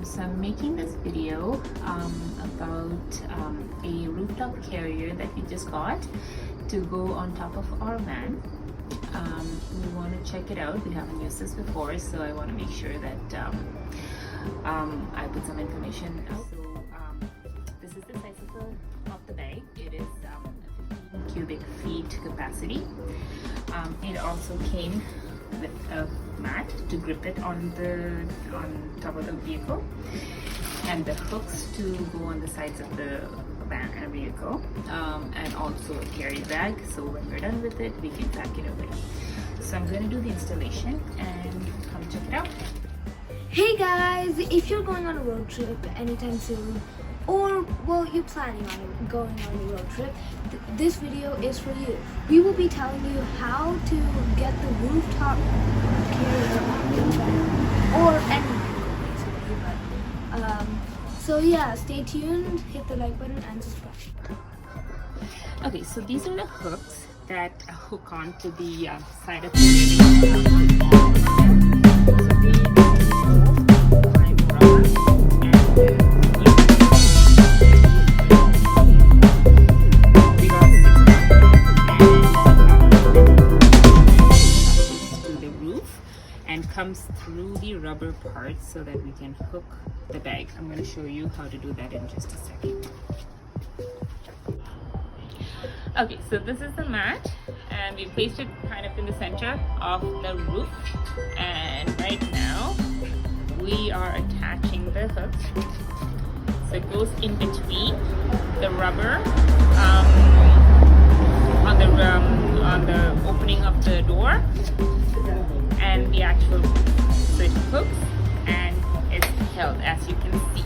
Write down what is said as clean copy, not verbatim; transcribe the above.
So I'm making this video about a rooftop carrier that we just got to go on top of our van. We want to check it out. We haven't used this before, so I want to make sure that I put some information out. So this is the size of the bag. It is 15 cubic feet capacity. It also came with a mat to grip it on top of the vehicle, and the hooks to go on the sides of the vehicle, and also a carry bag, so when we're done with it we can pack it away. So I'm going to do the installation and come check it out. Hey guys, if you're going on a road trip anytime soon, or well, you're planning on going on a road trip, this video is for you. We will be telling you how to get the rooftop carrier on your van, or any vehicle basically. So yeah, stay tuned, hit the like button and subscribe. Okay, so these are the hooks that hook onto the side of the vehicle. And comes through the rubber part so that we can hook the bag. I'm going to show you how to do that in just a second. Okay, so this is the mat, and we placed it kind of in the center of the roof, and right now we are attaching the hook. So it goes in between the rubber on the opening of the door and the actual, so it hooks and it's held, as you can see.